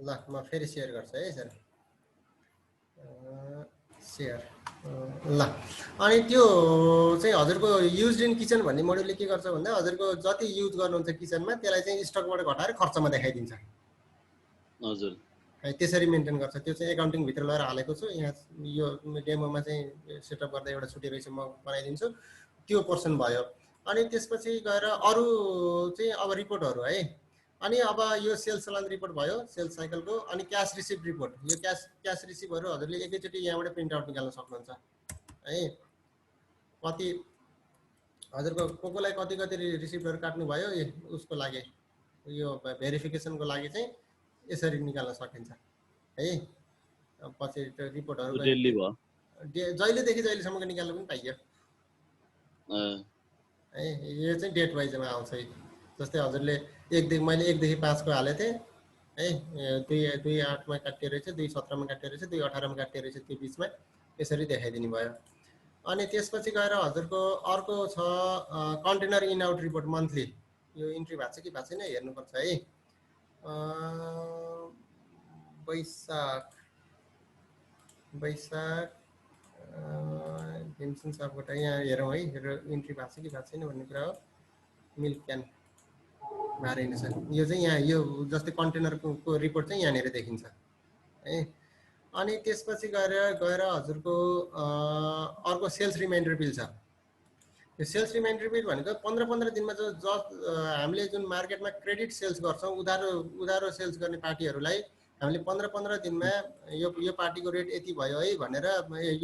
ल म फेरि सेयर गर्छु है सर सेयर ल अनि त्यो चाहिँ हजुरको युज इन किचन भन्ने मोड्युलले के गर्छ भन्दा हजुरको जति युज गर्नुहुन्छ किचनमा त्यसलाई चाहिँ स्टकबाट घटाएर खर्चमा देखाइदिन्छ हजुर त्यसरी मेन्टेन गर्छ त्यो चाहिँ एकाउन्टिङ भित्र लगेर हालेको छु यहाँ यो डेमोमा चाहिँ सेटअप गर्दा एउटा छुट्टी रहेछ म बनाइदिन्छु त्यो पोर्सन भयो अनि त्यसपछि गएर अरू चाहिँ अब रिपोर्टहरू है अनि अब यो सेल्स चलान रिपोर्ट भयो सेल्स साइकलको अनि क्यास रिसिभ रिपोर्ट यो क्यास रिसिभहरू हजुरले एकैचोटि यहाँबाट प्रिन्ट आउट निकाल्न सक्नुहुन्छ है कति हजुरको कोलाई कति कति रिसिभहरू काट्नु भयो उसको लागि यो भेरिफिकेसनको लागि चाहिँ यसरी निकाल्न सकिन्छ है पछि रिपोर्टहरू डेली भयो जहिलेदेखि जहिलेसम्मको निकाल्नु पनि पाइयो है यो चाहिँ डेट वाइजमा आउँछ जस्तै हजुरले मैले 1 देखि 5 को हालेको थिएँ है 2 8 मा काटियो रहेछ 2 17 मा काटियो रहेछ 2 18 मा काटियो रहेछ त्यो बिचमा यसरी देखाइदिनु भयो अनि त्यसपछि गएर हजुरको अर्को छ container in out report monthly यो इन्ट्री भएको छ कि भएको छैन हेर्नुपर्छ है वैशाख भीमसेन साहबबाट यहाँ हेरौँ है इन्ट्री भएको छ कि भएको छैन भन्ने कुरा हो मिल्क क्यान रहेन सर यो चाहिँ यहाँ यो जस्तै कन्टेनरको रिपोर्ट चाहिँ यहाँनिर देखिन्छ है अनि त्यसपछि गएर हजुरको अर्को सेल्स रिमाइन्डर बिल छ यो सेल्स रिमाइन्डर बिल भनेको 15 दिनमा हामीले जुन मार्केटमा क्रेडिट सेल्स गर्छौँ उधारो सेल्स गर्ने पार्टीहरूलाई हामीले 15 दिनमा यो पार्टीको रेट यति भयो है भनेर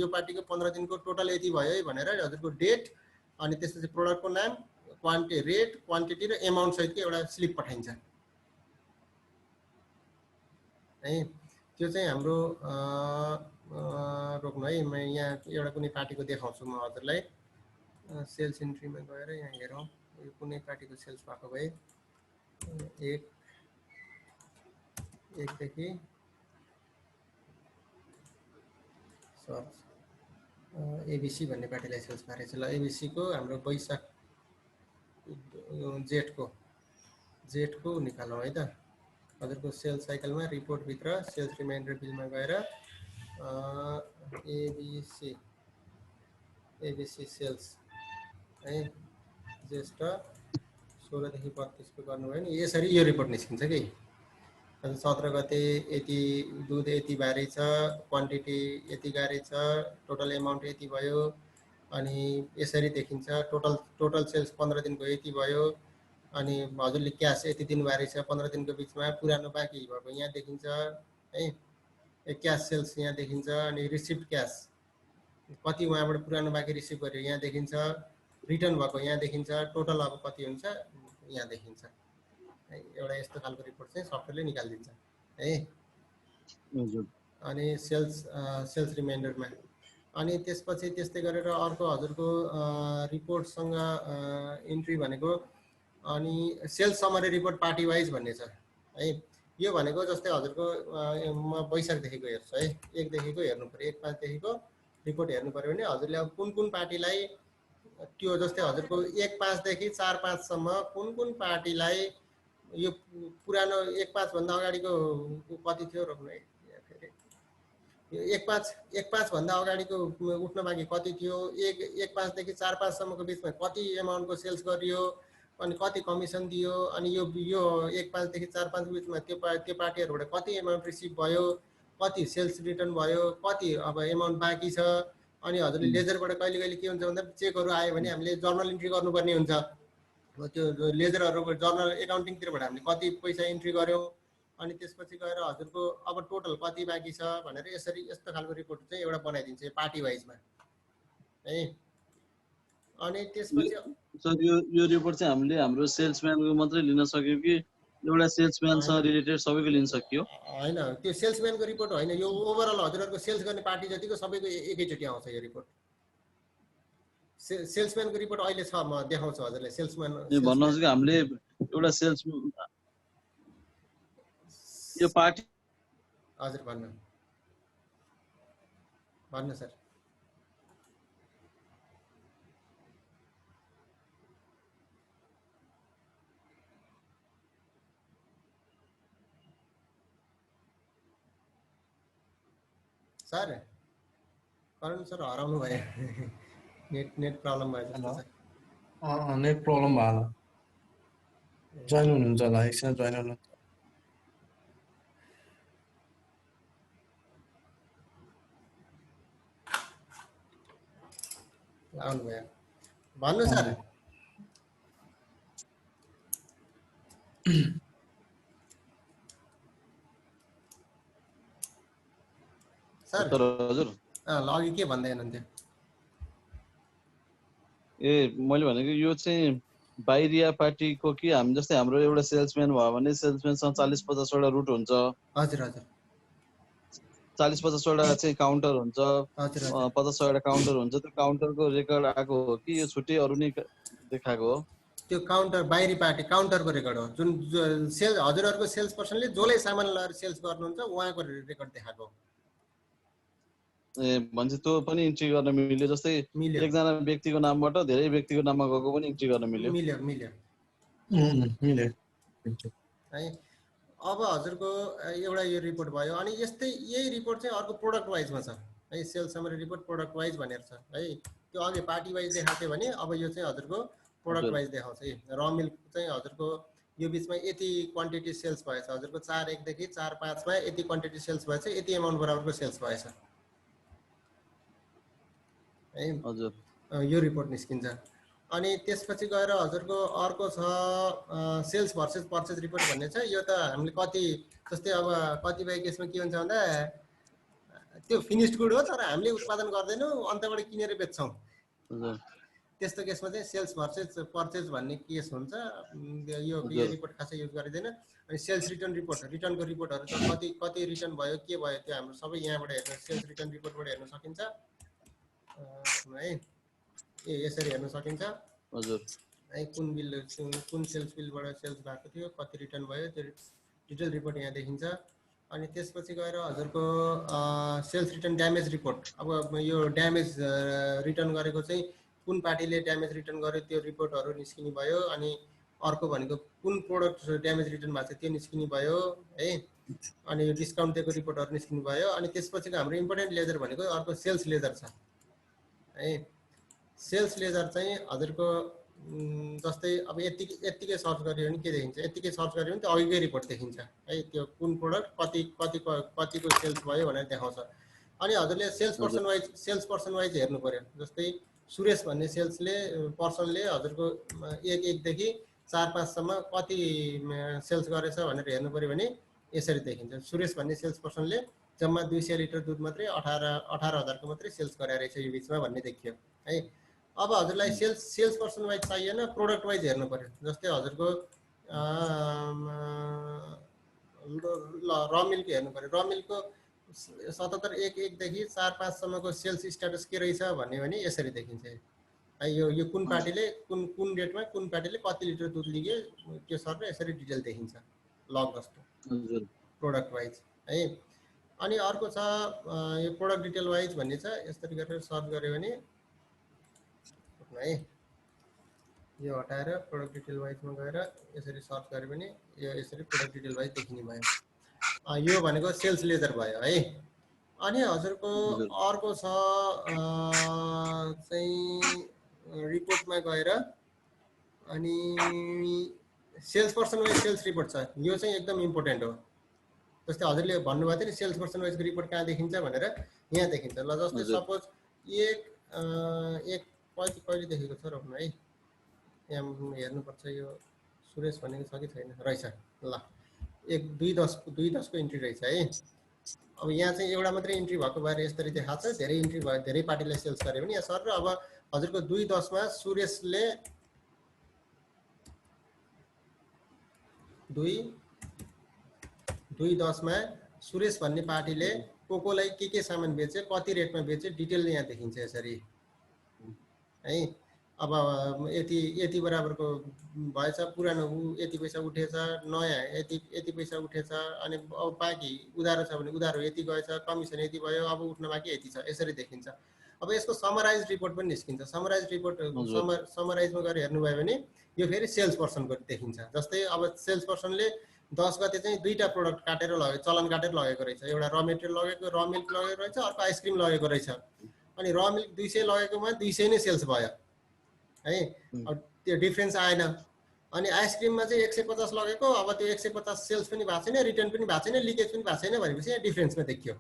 यो पार्टीको 15 दिनको टोटल यति भयो है भनेर हजुरको डेट अनि त्यसपछि प्रोडक्टको नाम रेट क्वान्टिटी र एमाउन्ट सहितको एउटा स्लिप पठाइन्छ है त्यो चाहिँ हाम्रो रोक्नु है म यहाँ एउटा कुनै पार्टीको देखाउँछु म हजुरलाई सेल्स इन्ट्रीमा गएर यहाँ हेरौँ यो कुनै पार्टीको सेल्स भएको भए एकदेखि सर्च एबिसी भन्ने पार्टीलाई सेल्स पारेछ ल एबिसी को हाम्रो वैशाख जेटको निकालौँ है त हजुरको सेल्स साइकलमा रिपोर्ट भित्र सेल्स रिमाइन्डर बिलमा गएर एबिसी सेल्स है ज्येष्ठ 16 देखि 32 को गर्नुभयो नि यसरी यो रिपोर्ट निस्किन्छ कि 17 गते यति दुध यति भारी छ क्वान्टिटी यति गाडी छ टोटल एमाउन्ट यति भयो अनि यसरी देखिन्छ टोटल सेल्स 15 दिनको यति भयो अनि हजुरले क्यास यति दिन भारी छ 15 दिनको बिचमा पुरानो बाँकी भएको यहाँ देखिन्छ है क्यास सेल्स यहाँ देखिन्छ अनि रिसिप्ट क्यास कति उहाँबाट पुरानो बाँकी रिसिभ गर्यो यहाँ देखिन्छ रिटर्न भएको यहाँ देखिन्छ टोटल अब कति हुन्छ यहाँ देखिन्छ एउटा यस्तो खालको रिपोर्ट चाहिँ सफ्टवेयरले निकालिदिन्छ है अनि सेल्स रिमाइन्डरमा अनि त्यसपछि त्यस्तै गरेर अर्को हजुरको रिपोर्टसँग इन्ट्री भनेको अनि sales summary report party wise भन्ने छ है यो भनेको जस्तै हजुरको म वैशाखदेखिको हेर्छु है 1 देखिको हेर्नु पर्यो 1 5 देखिको रिपोर्ट हेर्नु पर्यो भने हजुरले अब कुन पार्टीलाई त्यो जस्तै हजुरको 1 5 देखि 4 5 सम्म कुन पार्टीलाई यो पुरानो 1 5 भन्दा अगाडिको कति थियो रोक्नु है फेरि यो 1 5 भन्दा अगाडिको उठ्न बाँकी कति थियो 1 5 देखि 4 5 सम्मको बिचमा कति एमाउन्टको सेल्स गरियो अनि कति कमिसन दियो अनि यो 1 5 देखि 4 5 को बिचमा त्यो पार्टीहरुबाट कति एमाउन्ट रिसिभ भयो कति सेल्स रिटर्न भयो कति अब एमाउन्ट बाँकी छ अनि हजुरले लेजरबाट कहिले के हुन्छ भन्दा चेकहरु आयो भने हामीले जर्नल इन्ट्री गर्नुपर्ने हुन्छ त्यो लेजरहरुको जर्नल एकाउन्टिङतिरबाट हामीले कति पैसा इन्ट्री गर्यौं अनि त्यसपछि गएर हजुरको अब टोटल कति बाँकी छ भनेर यसरी यस्तो खालको रिपोर्ट चाहिँ एउटा बनाइदिन्छ पार्टी वाइजमा है अनि त्यसपछि सर यो रिपोर्ट चाहिँ हामीले हाम्रो सेल्सम्यानको मात्रै लिन सक्यो कि एउटा सेल्सम्यानसँग रिलेटेड सबैको लिन सकियो हैन त्यो सेल्सम्यानको रिपोर्ट हैन यो ओभरअल हजुरहरुको सेल्स गर्ने पार्टी जतिको सबैको एकैचोटी आउँछ यो रिपोर्ट सेल्सम्यानको रिपोर्ट अहिले छ म देखाउँछु हजुरलाई सेल्सम्यान भन्नुहुन्छ कि हामीले एउटा सेल्स यो पार्टी हजुर भन्नु सर सर करण सर हराउनु भयो नेट प्रब्लम भयो जस्तो हेलो छ नेट प्रब्लम भयो होला जोइन हुनुहुन्छ होला एकछिन जोइन हुनु आउनु भयो भन्नु सर सर तर हजुर ल अघि के भन्दै हुनुहुन्थ्यो ए मैले भनेको यो चाहिँ बाहिरिया पार्टीको कि हामी जस्तै हाम्रो एउटा सेल्सम्यान भयो भने सेल्सम्यानसँग 40-50 वटा रुट हुन्छ, हजुर हजुर 40-50 वटा चाहिँ काउन्टर हुन्छ, हजुर हजुर 50 वटा काउन्टर हुन्छ। त्यो काउन्टरको रेकर्ड आएको हो कि यो छुट्टै अरू नै देखाएको हो? त्यो काउन्टर बाहिरी पार्टी काउन्टरको रेकर्ड हो जुन सेल हजुरहरूको सेल्स पर्सनले जसले सामान लगाएर सेल्स गर्नुहुन्छ उहाँको रेकर्ड देखाएको हो ए भन्छ त्यो पनि इन्ट्री गर्न मिल्यो, जस्तै मिल्यो एकजना व्यक्तिको नामबाट धेरै व्यक्तिको नाममा गएको पनि इन्ट्री गर्न मिल्यो। मिल्यो मिल्यो मिल्यो है अब हजुरको एउटा यो रिपोर्ट भयो अनि यस्तै यही रिपोर्ट चाहिँ अर्को प्रोडक्ट वाइजमा छ है sales summary report product wise भनेर छ है त्यो अघि पार्टी वाइज देखाएको थियो भने अब यो चाहिँ हजुरको प्रोडक्ट वाइज देखाउँछ है र मिल्क चाहिँ हजुरको यो बिचमा यति क्वान्टिटी सेल्स भएछ हजुरको 4-1 देखि 4-5 मा यति क्वान्टिटी सेल्स भएछ यति अमाउन्ट बराबरको सेल्स भएछ है हजुर यो रिपोर्ट निस्किन्छ अनि त्यसपछि गएर हजुरको अर्को छ सेल्स भर्सेस पर्चेज रिपोर्ट भन्ने छ यो त हामीले कति जस्तै अब कतिपय केसमा के हुन्छ भन्दा त्यो फिनिस्ड गुड हो तर हामीले उत्पादन गर्दैनौँ अन्तबाट किनेर बेच्छौँ हजुर त्यस्तो केसमा चाहिँ सेल्स भर्सेस पर्चेज भन्ने केस हुन्छ यो रिपोर्ट खासै युज गरिँदैन अनि सेल्स रिटर्न रिटर्नको रिपोर्टहरू छ कति रिटर्न भयो के भयो त्यो हाम्रो सबै यहाँबाट हेर्न सेल्स रिटर्न रिपोर्टबाट हेर्न सकिन्छ है यसरी हेर्न सकिन्छ हजुर है कुन सेल्स बिलबाट सेल्स भएको थियो कति रिटर्न भयो त्यो डिटेल रिपोर्ट यहाँ देखिन्छ अनि त्यसपछि गएर हजुरको सेल्स रिटर्न ड्यामेज रिपोर्ट अब यो ड्यामेज रिटर्न गरेको चाहिँ कुन पार्टीले ड्यामेज रिटर्न गर्यो त्यो रिपोर्टहरू निस्किने भयो अनि अर्को भनेको कुन प्रोडक्ट ड्यामेज रिटर्न भएको छ त्यो निस्किने भयो है अनि डिस्काउन्ट दिएको रिपोर्टहरू निस्किनु भयो अनि त्यसपछिको हाम्रो इम्पोर्टेन्ट लेजर भनेको अर्को सेल्स लेजर छ है सेल्स लेजर चाहिँ हजुरको जस्तै अब यत्तिकै सर्च गर्यो भने के देखिन्छ यत्तिकै सर्च गर्यो भने त्यो अघिकै रिपोर्ट देखिन्छ है त्यो कुन प्रोडक्ट कतिको सेल्स भयो भनेर देखाउँछ अनि हजुरले सेल्स पर्सन वाइज हेर्नु पर्यो जस्तै सुरेश भन्ने पर्सनले हजुरको 1 देखि 4-5 सम्म कति सेल्स गरेछ भनेर हेर्नु पर्यो भने यसरी देखिन्छ सुरेश भन्ने सेल्स पर्सनले जम्मा 200 लिटर दुध मात्रै 18,000 को मात्रै सेल्स गरे रहेछ यो बिचमा भन्ने देखियो है अब हजुरलाई सेल्स पर्सन वाइज चाहिएन प्रोडक्ट वाइज हेर्नु पर्यो जस्तै हजुरको र मिल्क हेर्नु पर्यो र मिल्कको 77-1 देखि 4-5 सम्मको सेल्स स्ट्याटस के रहेछ भन्ने भने यसरी देखिन्छ है यो कुन पार्टीले कुन डेटमा कुन पार्टीले कति लिटर दुध लियो त्यो सर यसरी डिटेल देखिन्छ लग जस्तो प्रोडक्ट वाइज है अनि अर्को छ यो प्रोडक्ट डिटेल वाइज भन्ने छ यसरी गरेर सर्च गर्यो भने है यो हटाएर प्रोडक्ट डिटेल वाइजमा गएर यसरी सर्च गर्यो भने यो यसरी प्रोडक्ट डिटेल वाइज देखिने भयो यो भनेको सेल्स लेजर भयो है अनि हजुरको अर्को छ चाहिँ रिपोर्टमा गएर अनि sales person wise sales report छ यो चाहिँ एकदम इम्पोर्टेन्ट हो जस्तै हजुरले भन्नुभएको थियो नि सेल्स पर्सन वाइजको रिपोर्ट कहाँ देखिन्छ भनेर यहाँ देखिन्छ ल जस्तै सपोज एक कहिले देखेको छ रोक्नु है यहाँ हेर्नुपर्छ यो सुरेश भनेको छ कि छैन रहेछ ल 1-2-10 को इन्ट्री रहेछ है अब यहाँ चाहिँ एउटा मात्रै इन्ट्री भएको भएर यसरी देखाएको छ धेरै इन्ट्री भयो धेरै पार्टीले सेल्स गर्यो भने यहाँ सर अब हजुरको 2-10 मा सुरेशले 2-10 मा सुरेश भन्ने पार्टीले कोकोलाई के सामान बेचे कति रेटमा बेचे डिटेल यहाँ देखिन्छ यसरी है अब यति बराबरको भएछ पुरानो यति पैसा उठेछ नयाँ यति पैसा उठेछ अनि अब बाँकी उधारो छ भने उधारो यति गएछ कमिसन यति भयो अब उठ्न बाँकी यति छ यसरी देखिन्छ अब यसको समराइज रिपोर्ट पनि निस्किन्छ समराइज रिपोर्ट समराइजमा गएर हेर्नुभयो भने यो फेरि सेल्स पर्सनको देखिन्छ जस्तै अब सेल्स पर्सनले 10 गते चाहिँ दुईटा प्रोडक्ट काटेर लगे, चलन काटेर लगेको रहेछ। एउटा र मेटेरियल लगेको, र मिल्क लगेको रहेछ, अर्को आइसक्रिम लगेको रहेछ। अनि र मिल्क 200 लगेकोमा 200 नै सेल्स भयो है। अब त्यो डिफरेन्स आएन। अनि आइसक्रिममा चाहिँ 150 लगेको, अब त्यो 150 सेल्स पनि भएको छैन, रिटर्न पनि भएको छैन, लिकेज पनि भएको छैन भनेपछि यहाँ डिफरेन्समा देखियो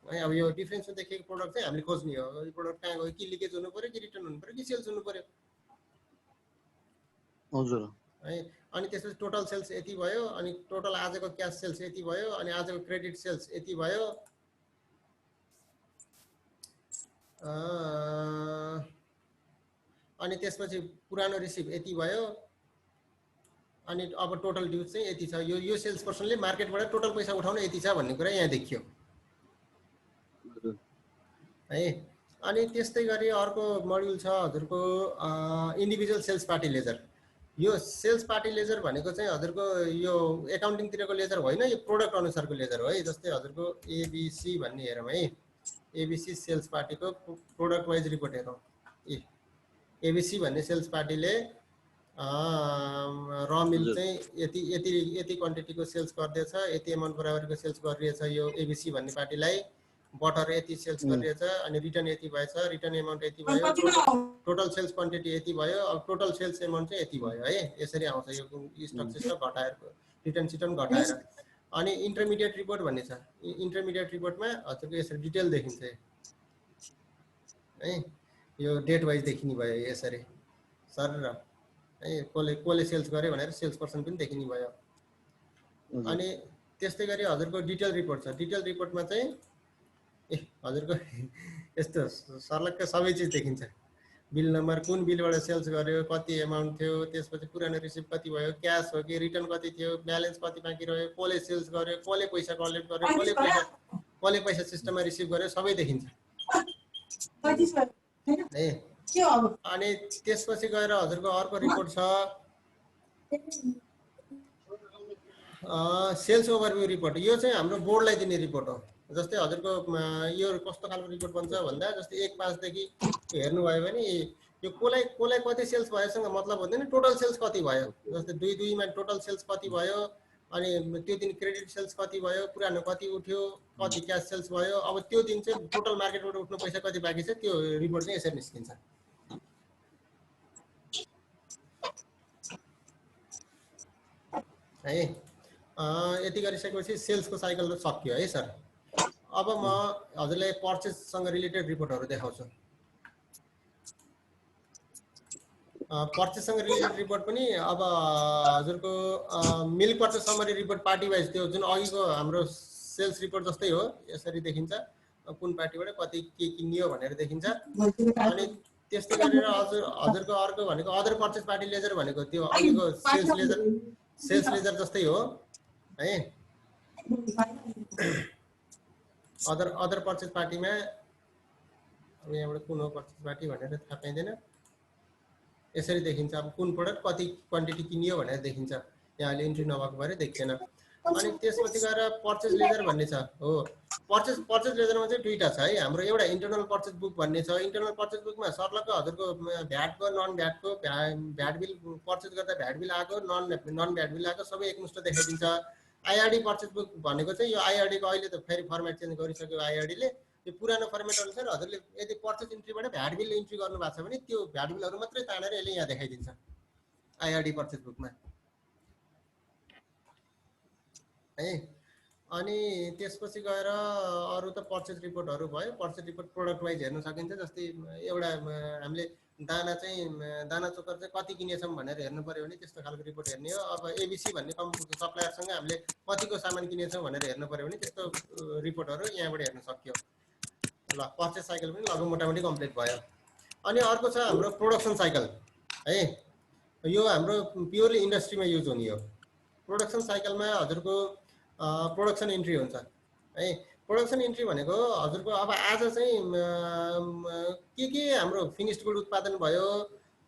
है। अब यो डिफरेन्समा देखिएको प्रोडक्ट चाहिँ हामीले खोज्ने हो। यो प्रोडक्ट कहाँ गयो, कि लिकेज हुनु पर्यो, कि रिटर्न हुनु पर्यो, कि सेल्स हुनु पर्यो हजुर है। अनि त्यसपछि टोटल सेल्स यति भयो, अनि टोटल आजको क्यास सेल्स यति भयो, अनि आजको क्रेडिट सेल्स यति भयो। अनि त्यसपछि पुरानो रिसिभ यति भयो। अनि अब टोटल ड्युज चाहिँ यति छ। यो सेल्स पर्सनले मार्केटबाट टोटल पैसा उठाउन यति छ भन्ने कुरा यहाँ देखियो है। अनि त्यस्तै गरी अर्को मोड्युल छ हजुरको इन्डिभिजुअल सेल्स पार्टी लेजर। यो सेल्स पार्टी लेजर भनेको चाहिँ हजुरको यो एकाउन्टिङतिरको लेजर होइन, यो प्रोडक्ट अनुसारको लेजर हो है। जस्तै हजुरको एबिसी भन्ने हेरौँ है। एबिसी सेल्स पार्टीको प्रोडक्ट वाइज रिपोर्ट हेरौँ। एबिसी भन्ने सेल्स पार्टीले र मिल्क चाहिँ यति यति यति क्वान्टिटीको सेल्स गर्दैछ, यति एमाउन्ट बराबरको सेल्स गरिरहेछ यो एबिसी भन्ने पार्टीलाई। बटर यति सेल्स गरिरहेछ, अनि रिटर्न यति भएछ, रिटर्न एमाउन्ट यति भयो, टोटल सेल्स क्वान्टिटी यति भयो, अब टोटल सेल्स एमाउन्ट चाहिँ यति भयो है। यसरी आउँछ यो स्टक सिस्टम घटाएर, रिटर्न सिटर्न घटाएर। अनि इन्टरमिडिएट रिपोर्ट भन्ने छ। इन्टरमिडिएट रिपोर्टमा हजुरको यसरी डिटेल देखिन्छ है। यो डेट वाइज देखिने भयो यसरी सर र है। कसले सेल्स गर्यो भनेर सेल्स पर्सन पनि देखिने भयो। अनि त्यस्तै गरी हजुरको डिटेल रिपोर्ट छ। डिटेल रिपोर्टमा चाहिँ हजुरको यस्तो सर्लक्क सबै चिज देखिन्छ। बिल नम्बर, कुन बिलबाट सेल्स गर्यो, कति एमाउन्ट थियो, त्यसपछि पुरानो रिसिभ कति भयो, क्यास हो कि रिटर्न कति थियो, ब्यालेन्स कति बाँकी रह्यो, कसले सेल्स गर्यो, कसले पैसा कलेक्ट गर्यो, कसले पैसा सिस्टममा रिसिभ गर्यो, सबै देखिन्छ है। अनि त्यसपछि गएर हजुरको अर्को रिपोर्ट छ सेल्स ओभरभ्यू रिपोर्ट। यो चाहिँ हाम्रो बोर्डलाई दिने रिपोर्ट हो। जस्तै हजुरको यो कस्तो खालको रिपोर्ट बन्छ भन्दा, जस्तै 1-5 देखि हेर्नुभयो भने यो कसलाई कति सेल्स भएसँग मतलब हुँदैन, टोटल सेल्स कति भयो। जस्तै 2-2 मा टोटल सेल्स कति भयो, अनि त्यो दिन क्रेडिट सेल्स कति भयो, पुरानो कति उठ्यो, कति क्यास सेल्स भयो। अब त्यो दिन चाहिँ टोटल मार्केटबाट उठ्नु पैसा कति बाँकी छ, त्यो रिपोर्ट चाहिँ यसरी निस्किन्छ है। यति गरिसकेपछि सेल्सको साइकल सकियो है सर। अब म हजुरलाई पर्चेससँग रिलेटेड रिपोर्टहरू देखाउँछु। पर्चेससँग रिलेटेड रिपोर्ट पनि अब हजुरको milk purchase summary report party wise, त्यो जुन अघिको हाम्रो सेल्स रिपोर्ट जस्तै हो। यसरी देखिन्छ कुन पार्टीबाट कति के किनियो भनेर देखिन्छ। अनि त्यस्तै गरेर हजुरको अर्को भनेको अदर पर्चेस पार्टी लेजर भनेको त्यो अघिको सेल्स लेजर जस्तै हो है। अदर पर्चेस पार्टीमा अब यहाँबाट कुन हो पर्चेस पार्टी भनेर थाहा पाइँदैन। यसरी देखिन्छ अब कुन प्रोडक्ट कति क्वान्टिटी किनियो भनेर देखिन्छ। यहाँ अहिले इन्ट्री नभएको भएर देखिएन। अनि त्यसपछि गएर पर्चेस लेजर भन्ने छ हो। पर्चेस लेजरमा चाहिँ दुईटा छ है। हाम्रो एउटा इन्टरनल पर्चेस बुक भन्ने छ। इन्टरनल पर्चेस बुकमा सर्लक्क हजुरको भ्याटको नन भ्याटको भ्याट बिल पर्चेस गर्दा भ्याट बिल आएको, नन भ्याट बिल आएको सबै एकमुष्ट देखाइदिन्छ। आइआरडी पर्चेस बुक भनेको चाहिँ यो आइआरडीको अहिले त फेरि फर्मेट चेन्ज गरिसक्यो आइआरडीले। यो पुरानो फर्मेट अनुसार हजुरले यदि पर्चेस इन्ट्रीबाट भ्याट बिल इन्ट्री गर्नु भएको छ भने त्यो भ्याट बिलहरू मात्रै तानेर यसले यहाँ देखाइदिन्छ आइआरडी पर्चेस बुकमा है। अनि त्यसपछि गएर अरू त पर्चेस रिपोर्टहरू भयो। पर्चेस रिपोर्ट प्रोडक्ट वाइज हेर्न सकिन्छ। जस्तै एउटा हामीले दाना चोकर चाहिँ कति किनेछौँ भनेर हेर्नु पर्यो भने त्यस्तो खालको रिपोर्ट हेर्ने हो। अब एबिसी भन्ने सप्लायरसँग हामीले कतिको सामान किनेछौँ भनेर हेर्नु पर्यो भने त्यस्तो रिपोर्टहरू यहाँबाट हेर्न सकियो। ल पर्चेस साइकल पनि लगभग मोटामोटी कम्प्लिट भयो। अनि अर्को छ हाम्रो प्रोडक्सन साइकल है। यो हाम्रो प्योरली इन्डस्ट्रीमा युज हुने हो। प्रोडक्सन साइकलमा हजुरको प्रोडक्सन इन्ट्री हुन्छ है। प्रोडक्सन इन्ट्री भनेको हजुरको अब आज चाहिँ के हाम्रो फिनिस्ड गुड उत्पादन भयो,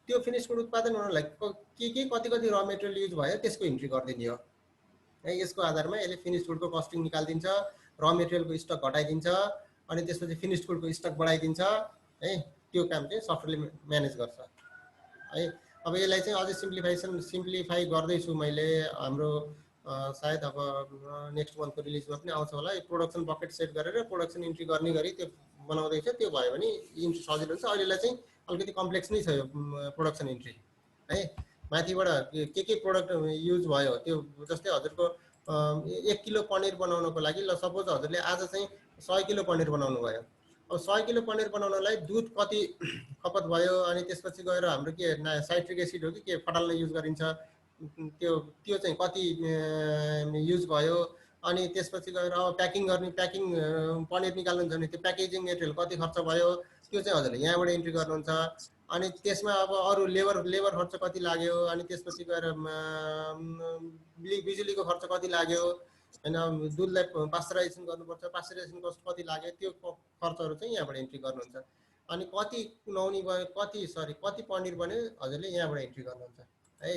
त्यो फिनिस्ड गुड उत्पादन हुनलाई के कति र मेटेरियल युज भयो त्यसको इन्ट्री गरिदिने हो है। यसको आधारमा यसले फिनिस्ड गुडको कस्टिङ निकालिदिन्छ, र मेटेरियलको स्टक घटाइदिन्छ, अनि त्यसपछि फिनिस्ड गुडको स्टक बढाइदिन्छ है। त्यो काम चाहिँ सफ्टवेयरले म्यानेज गर्छ है। अब यसलाई चाहिँ अझै सिम्प्लिफाई गर्दैछु मैले। हाम्रो सायद अब नेक्स्ट मन्थको रिलिजमा पनि आउँछ होला। यो प्रोडक्सन बकेट सेट गरेर प्रोडक्सन इन्ट्री गर्ने गरी त्यो बनाउँदैछ। त्यो भयो भने इन्ट्री सजिलो हुन्छ। अहिलेलाई चाहिँ अलिकति कम्प्लेक्स नै छ यो प्रोडक्सन इन्ट्री है। माथिबाट के प्रोडक्ट युज भयो त्यो, जस्तै हजुरको 1 किलो पनिर बनाउनको लागि ल सपोज हजुरले आज चाहिँ 100 किलो पनिर बनाउनु भयो। अब 100 किलो पनिर बनाउनलाई दुध कति खपत भयो, अनि त्यसपछि गएर हाम्रो के साइट्रिक एसिड हो कि के फटाल्न युज गरिन्छ, त्यो चाहिँ कति युज भयो, अनि त्यसपछि गएर अब प्याकिङ पनिर निकाल्नुहुन्छ भने त्यो प्याकेजिङ मेटेरियल कति खर्च भयो, त्यो चाहिँ हजुरले यहाँबाट इन्ट्री गर्नुहुन्छ। अनि त्यसमा अब अरू लेबर खर्च कति लाग्यो, अनि त्यसपछि गएर बिजुलीको खर्च कति लाग्यो हैन, दुधलाई पास्चराइजेसन गर्नुपर्छ, पास्चराइजेसन कस्ट कति लाग्यो, त्यो खर्चहरू चाहिँ यहाँबाट इन्ट्री गर्नुहुन्छ। अनि कति नुहाउने भयो, कति पनिर बन्यो, हजुरले यहाँबाट इन्ट्री गर्नुहुन्छ है।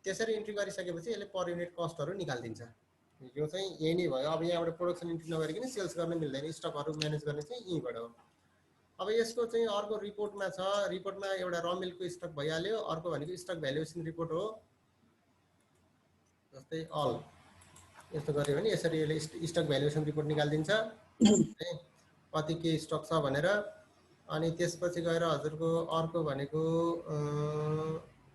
त्यसरी इन्ट्री गरिसकेपछि यसले पर युनिट कस्टहरू निकालिदिन्छ। यो चाहिँ यही नै भयो। अब यहाँबाट प्रोडक्सन इन्ट्री नगरिकन सेल्स गर्न मिल्दैन, स्टकहरू म्यानेज गर्ने चाहिँ यहीँबाट हो। अब यसको चाहिँ अर्को रिपोर्टमा छ। रिपोर्टमा एउटा र मिल्कको स्टक भइहाल्यो, अर्को भनेको स्टक भ्यालुएसन रिपोर्ट हो। जस्तै अल यस्तो गर्यो भने यसरी यसले स्टक भ्यालुएसन रिपोर्ट निकालिदिन्छ है, कति के स्टक छ भनेर। अनि त्यसपछि गएर हजुरको अर्को भनेको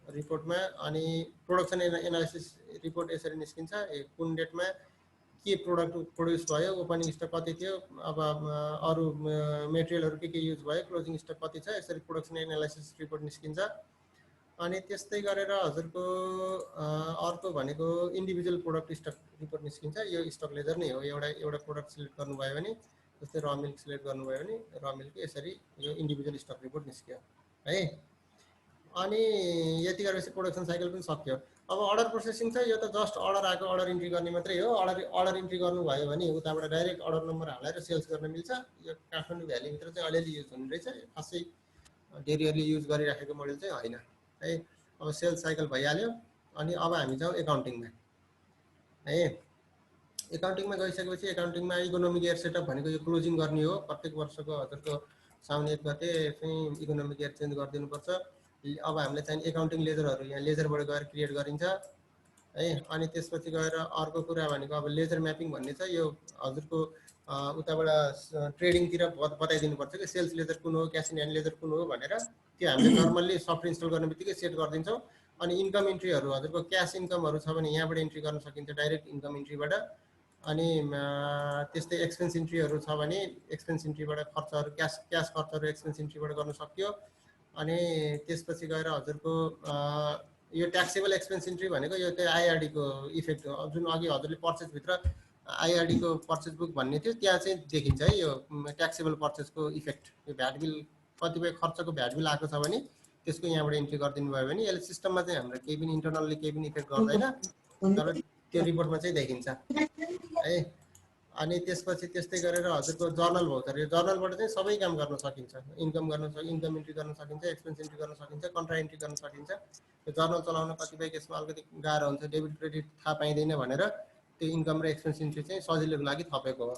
रिपोर्टमा अनि प्रोडक्सन एनालिसिस रिपोर्ट यसरी निस्किन्छ। कुन डेटमा के प्रोडक्ट प्रोड्युस भयो, ओपनिङ स्टक कति थियो, अब अरू मेटेरियलहरू के युज भयो, क्लोजिङ स्टक कति छ, यसरी प्रोडक्सन एनालिसिस रिपोर्ट निस्किन्छ। अनि त्यस्तै गरेर हजुरको अर्को भनेको इन्डिभिजुअल प्रोडक्ट स्टक रिपोर्ट निस्किन्छ। यो स्टक लेजर नै हो। एउटा प्रोडक्ट सिलेक्ट गर्नुभयो भने, जस्तै र मिल्क सिलेक्ट गर्नुभयो भने र मिल्कको यसरी यो इन्डिभिजुअल स्टक रिपोर्ट निस्क्यो है। अनि यति गरेपछि प्रोडक्सन साइकल पनि सक्यो। अब अर्डर प्रोसेसिङ छ। यो त जस्ट अर्डर आएको अर्डर इन्ट्री गर्ने मात्रै हो। अर्डर इन्ट्री गर्नुभयो भने उताबाट डाइरेक्ट अर्डर नम्बर हालेर सेल्स गर्न मिल्छ। यो काठमाडौँ भ्यालीभित्र चाहिँ अलिअलि युज हुने रहेछ, खासै डेरियरली युज गरिराखेको मोडल चाहिँ होइन है। अब सेल्स साइकल भइहाल्यो। अनि अब हामी जाउँ एकाउन्टिङमा है। एकाउन्टिङमा गइसकेपछि एकाउन्टिङमा इकोनोमिक इयर सेटअप भनेको यो क्लोजिङ गर्ने हो। प्रत्येक वर्षको हजुरको साउन 1 गते चाहिँ इकोनोमिक इयर चेन्ज गरिदिनुपर्छ। अब हामीले चाहिँ एकाउन्टिङ लेजरहरू यहाँ लेजरबाट गएर क्रिएट गरिन्छ है। अनि त्यसपछि गएर अर्को कुरा भनेको अब लेजर म्यापिङ भन्ने छ। यो हजुरको उताबाट ट्रेडिङतिर बताइदिनुपर्छ कि सेल्स लेजर कुन हो, क्यास इन ह्यान्ड लेजर कुन हो भनेर। त्यो हामीले नर्मल्ली सफ्टवेयर इन्स्टल गर्ने बित्तिकै सेट गरिदिन्छौँ। अनि इन्कम इन्ट्रीहरू हजुरको क्यास इन्कमहरू छ भने यहाँबाट इन्ट्री गर्न सकिन्छ डाइरेक्ट इन्कम इन्ट्रीबाट। अनि त्यस्तै एक्सपेन्स इन्ट्रीहरू छ भने एक्सपेन्स इन्ट्रीबाट खर्चहरू क्यास खर्चहरू एक्सपेन्स इन्ट्रीबाट गर्न सक्यो। अनि त्यसपछि गएर हजुरको यो ट्याक्सेबल एक्सपेन्स इन्ट्री भनेको यो त्यो आइआरडीको इफेक्ट हो। जुन अघि हजुरले पर्चेसभित्र आइआरडीको पर्चेस बुक भन्ने थियो, त्यहाँ चाहिँ देखिन्छ है यो ट्याक्सेबल पर्चेसको इफेक्ट। यो भ्याट बिल कतिपय खर्चको भ्याट बिल आएको छ भने त्यसको यहाँबाट इन्ट्री गरिदिनु भयो भने यसले सिस्टममा चाहिँ हाम्रो केही पनि इन्टरनल्ली केही पनि इफेक्ट गर्दैन, तर त्यो रिपोर्टमा चाहिँ देखिन्छ है। अनि त्यसपछि त्यस्तै गरेर हजुरको जर्नल भाउचर, यो जर्नलबाट चाहिँ सबै काम गर्न सकिन्छ। इन्कम इन्ट्री गर्न सकिन्छ, एक्सपेन्स इन्ट्री गर्न सकिन्छ, कन्ट्रा इन्ट्री गर्न सकिन्छ। त्यो जर्नल चलाउन कतिपय केसमा अलिकति गाह्रो हुन्छ, डेबिट क्रेडिट थाहा पाइँदैन भनेर त्यो इन्कम र एक्सपेन्स इन्ट्री चाहिँ सजिलोको लागि थपेको हो।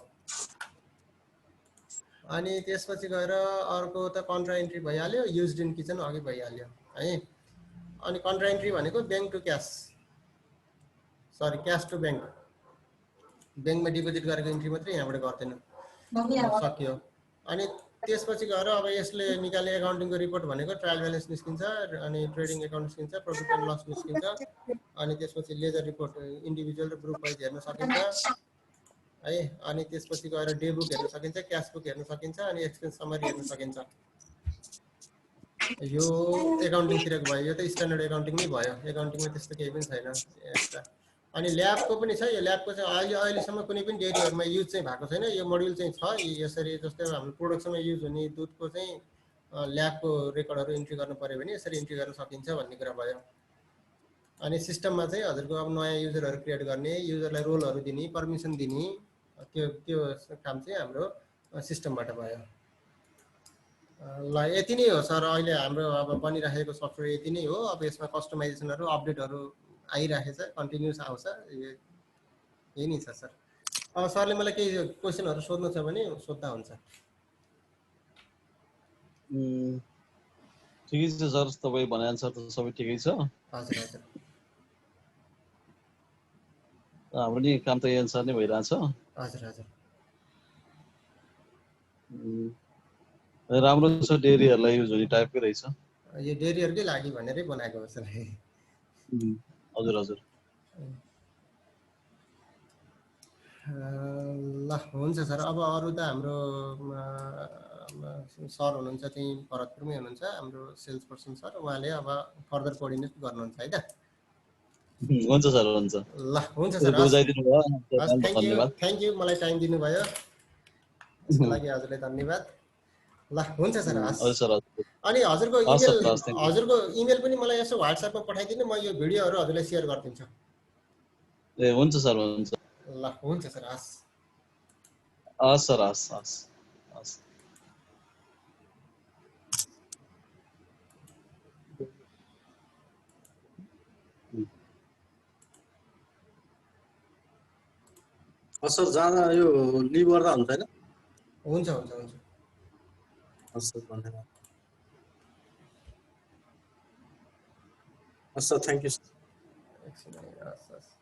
अनि त्यसपछि गएर अर्को त कन्ट्रा इन्ट्री भइहाल्यो, युज्ड इन किचन अघि भइहाल्यो है। अनि कन्ट्रा इन्ट्री भनेको bank to cash, sorry cash to bank, ब्याङ्कमा डिपोजिट गरेको इन्ट्री मात्रै यहाँबाट गर्दैन, सक्यो। अनि त्यसपछि गएर अब यसले निकाल्ने एकाउन्टिङको रिपोर्ट भनेको ट्रायल ब्यालेन्स निस्किन्छ, अनि ट्रेडिङ एकाउन्ट निस्किन्छ, प्रफिट एन्ड लस निस्किन्छ। अनि त्यसपछि लेजर रिपोर्ट इन्डिभिजुअल र ग्रुप वाइज हेर्न सकिन्छ है। अनि त्यसपछि गएर डे बुक हेर्न सकिन्छ, क्यास बुक हेर्न सकिन्छ, अनि एक्सपेन्स समरी हेर्न सकिन्छ। यो एकाउन्टिङतिरको भयो। यो त स्ट्यान्डर्ड एकाउन्टिङ नै भयो, एकाउन्टिङमा त्यस्तो केही पनि छैन एक्स्ट्रा। अनि ल्याबको पनि छ। यो ल्याबको चाहिँ अहिलेसम्म कुनै पनि डेरीहरूमा युज चाहिँ भएको छैन। यो मोड्युल चाहिँ छ यसरी, जस्तै हाम्रो प्रोडक्सनमा युज हुने दुधको चाहिँ ल्याबको रेकर्डहरू इन्ट्री गर्नु पऱ्यो भने यसरी इन्ट्री गर्न सकिन्छ भन्ने कुरा भयो। अनि सिस्टममा चाहिँ हजुरको अब नयाँ युजरहरू क्रिएट गर्ने, युजरलाई रोलहरू दिने, पर्मिसन दिने, त्यो काम चाहिँ हाम्रो सिस्टमबाट भयो। ल यति नै हो सर, अहिले हाम्रो अब बनिराखेको सफ्टवेयर यति नै हो। अब यसमा कस्टमाइजेसनहरू अपडेटहरू आइराखेछ, कन्टिन्युस आउँछ, यही नै छ सर। अब सरले मलाई केही क्वेसनहरू सोध्नु छ भने सोद्धा हुन्छ। ठिकै छ सर, तपाईँ भनेअनुसार त सबै ठिकै छ। हजुर हजुर हाम्रो नि काम त यही अनुसार नै भइरहेछ। हजुर हजुर राम्रो छ, डेरीहरूलाई युज हुने टाइपकै रहेछ। यो डेरीहरूकै लागि भनेरै बनाएको हो सर। हजुर हजुर। ल हुन्छ सर। अब अरू त हाम्रो सर हुनुहुन्छ चाहिँ भरतपुरमै हुनुहुन्छ, हाम्रो सेल्स पर्सन सर, उहाँले अब फर्दर कोअर्डिनेट गर्नुहुन्छ है त। हुन्छ सर, हुन्छ। ल हुन्छ सर, हस् बुझाइदिनु भयो, हस्, धन्यवाद। थ्याङ्क यू मलाई टाइम दिनुभयो, यसको लागि हजुरलाई धन्यवाद। ल हुन्छ सर, हस्। हजुर सर, हजुर। अनि हजुरको हस् इमेल, सर, हस्, थ्याङ्क यू। हजुरको इमेल पनि मलाई यसो व्हाट्सएपमा पठाइदिनु, म यो भिडियोहरू हजुरलाई सेयर गरिदिन्छु। ए हुन्छ सर, हुन्छ। ल हुन्छ सर, हस्। हस् सर, हस् हस् हस्। सर जाँदा यो लिभ गर्दा हुन्छ होइन? हुन्छ हुन्छ हुन्छ। हस् सर, धन्यवाद। हस् सर, थ्याङ्क यू सर। एकछिन है, हस् हस्।